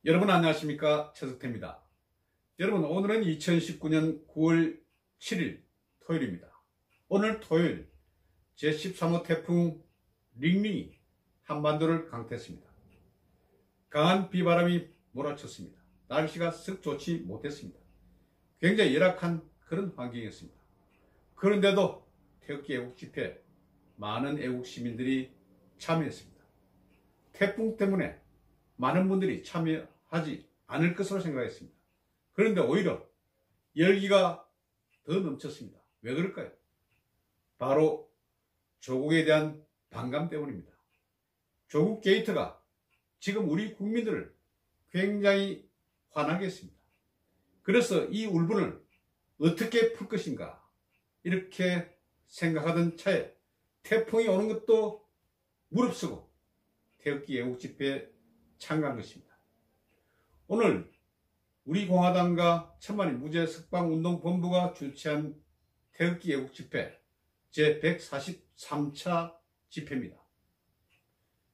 여러분 안녕하십니까, 최석태입니다. 여러분, 오늘은 2019년 9월 7일 토요일입니다. 오늘 토요일 제13호 태풍 링링이 한반도를 강타했습니다. 강한 비바람이 몰아쳤습니다. 날씨가 썩 좋지 못했습니다. 굉장히 열악한 그런 환경이었습니다. 그런데도 태극기 애국 집회 많은 애국 시민들이 참여했습니다. 태풍 때문에 많은 분들이 참여하지 않을 것으로 생각했습니다. 그런데 오히려 열기가 더 넘쳤습니다. 왜 그럴까요? 바로 조국에 대한 반감 때문입니다. 조국 게이트가 지금 우리 국민들을 굉장히 화나게 했습니다. 그래서 이 울분을 어떻게 풀 것인가 이렇게 생각하던 차에 태풍이 오는 것도 무릅쓰고 태극기 애국 집회에 참가한 것입니다. 오늘 우리 공화당과 천만인 무죄석방운동본부가 주최한 태극기 애국 집회 제143차 집회입니다.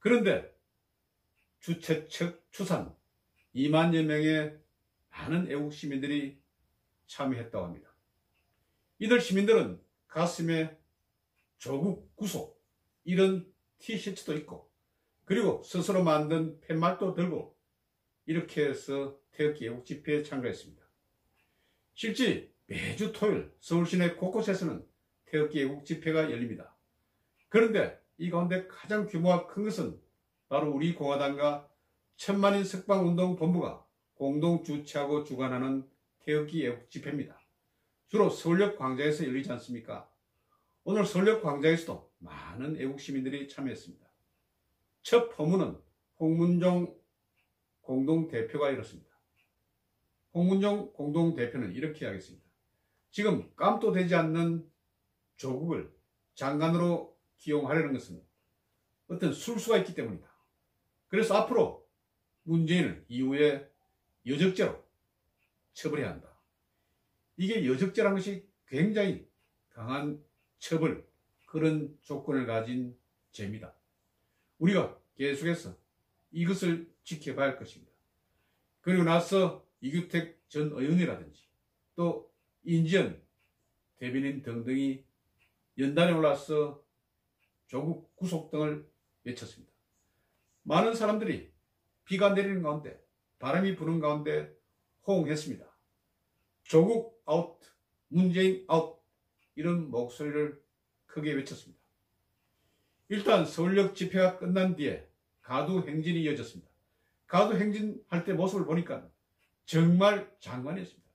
그런데 주최 측 추산 2만여 명의 많은 애국 시민들이 참여했다고 합니다. 이들 시민들은 가슴에 조국 구속 이런 티셔츠도 입고 그리고 스스로 만든 팻말도 들고 이렇게 해서 태극기 애국 집회에 참가했습니다. 실제 매주 토요일 서울 시내 곳곳에서는 태극기 애국 집회가 열립니다. 그런데 이 가운데 가장 규모가 큰 것은 바로 우리 공화당과 천만인 석방운동본부가 공동 주최하고 주관하는 태극기 애국 집회입니다. 주로 서울역 광장에서 열리지 않습니까? 오늘 서울역 광장에서도 많은 애국 시민들이 참여했습니다. 첫 포문은 홍문종 공동대표가 이렇습니다. 홍문종 공동대표는 이렇게 하겠습니다. 지금 깜도 되지 않는 조국을 장관으로 기용하려는 것은 어떤 술수가 있기 때문이다. 그래서 앞으로 문재인을 이후에 여적죄로 처벌해야 한다. 이게 여적죄라는 것이 굉장히 강한 처벌, 그런 조건을 가진 죄입니다. 우리가 계속해서 이것을 지켜봐야 할 것입니다. 그리고 나서 이규택 전 의원이라든지 또 인지연 대변인 등등이 연단에 올라서 조국 구속 등을 외쳤습니다. 많은 사람들이 비가 내리는 가운데 바람이 부는 가운데 호응했습니다. 조국 아웃, 문재인 아웃 이런 목소리를 크게 외쳤습니다. 일단 서울역 집회가 끝난 뒤에 가두 행진이 이어졌습니다. 가두 행진할 때 모습을 보니까 정말 장관이었습니다.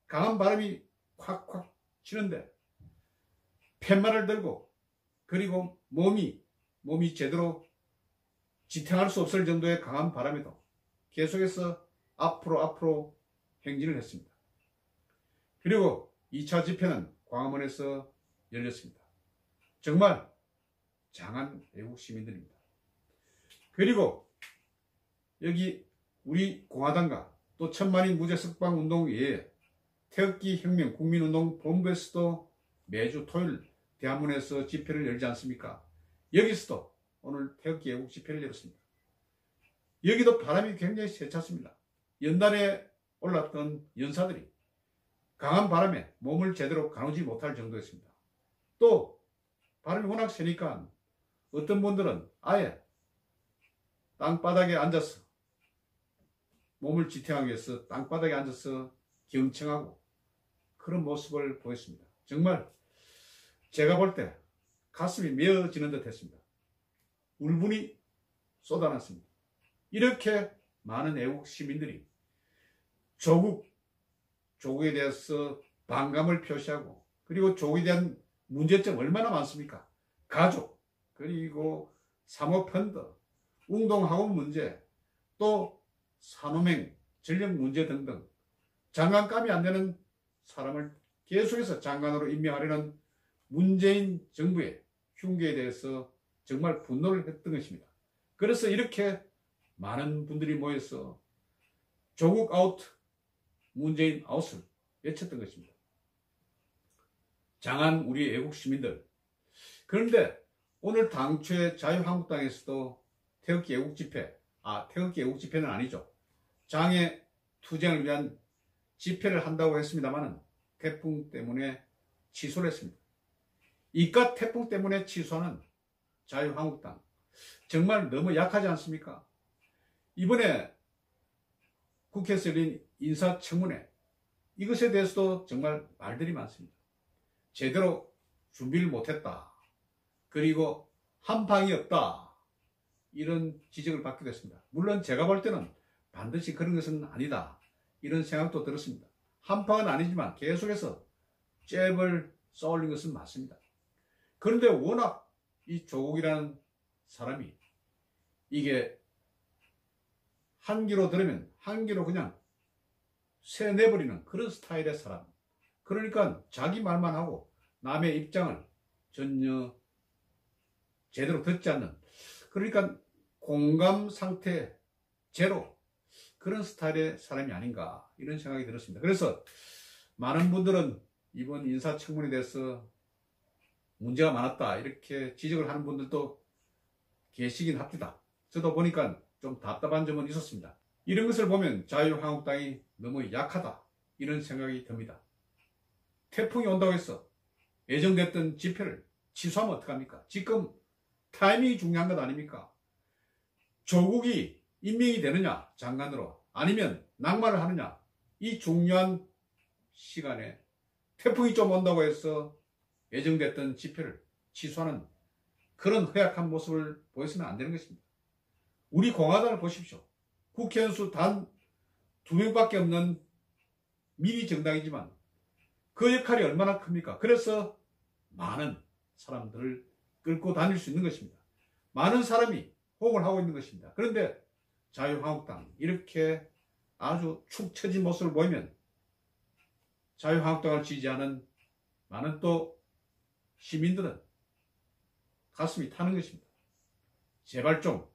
강한 바람이 콱콱 치는데 팻말을 들고 그리고 몸이 제대로 지탱할 수 없을 정도의 강한 바람에도 계속해서 앞으로 행진을 했습니다. 그리고 2차 집회는 광화문에서 열렸습니다. 정말 장한 애국 시민들입니다. 그리고 여기 우리 공화당과 또 천만인 무죄석방운동 외에 태극기 혁명 국민운동 본부에서도 매주 토요일 대한문에서 집회를 열지 않습니까? 여기서도 오늘 태극기 애국 집회를 열었습니다. 여기도 바람이 굉장히 세찼습니다. 연단에 올랐던 연사들이 강한 바람에 몸을 제대로 가누지 못할 정도였습니다. 또 바람이 워낙 세니까 어떤 분들은 아예 땅바닥에 앉아서 몸을 지탱하기 위해서 땅바닥에 앉아서 경청하고 그런 모습을 보였습니다. 정말 제가 볼 때 가슴이 메어지는 듯 했습니다. 울분이 쏟아났습니다. 이렇게 많은 애국 시민들이 조국에 대해서 반감을 표시하고 그리고 조국에 대한 문제점 얼마나 많습니까? 가족, 그리고 사모펀드, 운동학원 문제, 또 산호맹, 전력 문제 등등 장관감이 안 되는 사람을 계속해서 장관으로 임명하려는 문재인 정부의 흉계에 대해서 정말 분노를 했던 것입니다. 그래서 이렇게 많은 분들이 모여서 조국 아웃, 문재인 아웃을 외쳤던 것입니다. 장한 우리 애국 시민들. 그런데 오늘 당초에 자유한국당에서도 태극기 애국 집회, 태극기 애국 집회는 아니죠. 장애 투쟁을 위한 집회를 한다고 했습니다만 태풍 때문에 취소를 했습니다. 이깟 태풍 때문에 취소하는 자유한국당 정말 너무 약하지 않습니까? 이번에 국회에서 열린 인사청문회 이것에 대해서도 정말 말들이 많습니다. 제대로 준비를 못했다. 그리고 한방이 없다. 이런 지적을 받기도 했습니다. 물론 제가 볼 때는 반드시 그런 것은 아니다. 이런 생각도 들었습니다. 한방은 아니지만 계속해서 잽을 쏘올린 것은 맞습니다. 그런데 워낙 이 조국이라는 사람이 이게 한 귀로 들으면 한 귀로 그냥 새 내버리는 그런 스타일의 사람. 그러니까 자기 말만 하고 남의 입장을 전혀 제대로 듣지 않는, 그러니까 공감 상태 제로, 그런 스타일의 사람이 아닌가 이런 생각이 들었습니다. 그래서 많은 분들은 이번 인사청문회에 대해서 문제가 많았다 이렇게 지적을 하는 분들도 계시긴 합니다. 저도 보니까 좀 답답한 점은 있었습니다. 이런 것을 보면 자유한국당이 너무 약하다 이런 생각이 듭니다. 태풍이 온다고 해서 예정됐던 집회를 취소하면 어떡합니까? 지금 타이밍이 중요한 것 아닙니까? 조국이 임명이 되느냐 장관으로, 아니면 낙마를 하느냐, 이 중요한 시간에 태풍이 좀 온다고 해서 예정됐던 집회를 취소하는 그런 허약한 모습을 보여서는 안 되는 것입니다. 우리 공화당을 보십시오. 국회의원 수 단 2명밖에 없는 미니 정당이지만 그 역할이 얼마나 큽니까? 그래서 많은 사람들을 끌고 다닐 수 있는 것입니다. 많은 사람이 호응을 하고 있는 것입니다. 그런데 자유한국당 이렇게 아주 축 처진 모습을 보이면 자유한국당을 지지하는 많은 또 시민들은 가슴이 타는 것입니다. 제발 좀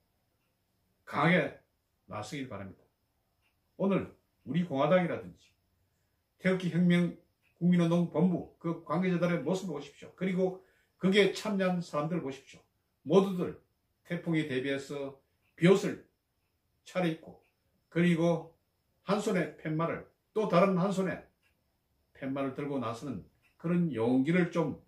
강하게 나서길 바랍니다. 오늘 우리 공화당이라든지 태극기 혁명 국민운동 본부 그 관계자들의 모습을 보십시오. 그리고 거기에 참여한 사람들을 보십시오. 모두들 태풍에 대비해서 비옷을 차려입고, 그리고 한 손에 팻말을, 또 다른 한 손에 팻말을 들고 나서는 그런 용기를 좀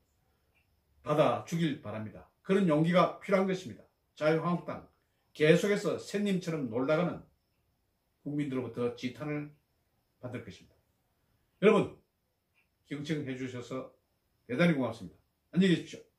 받아주길 바랍니다. 그런 용기가 필요한 것입니다. 자유한국당 계속해서 새님처럼 놀다가는 국민들로부터 지탄을 받을 것입니다. 여러분 경청해 주셔서 대단히 고맙습니다. 안녕히 계십시오.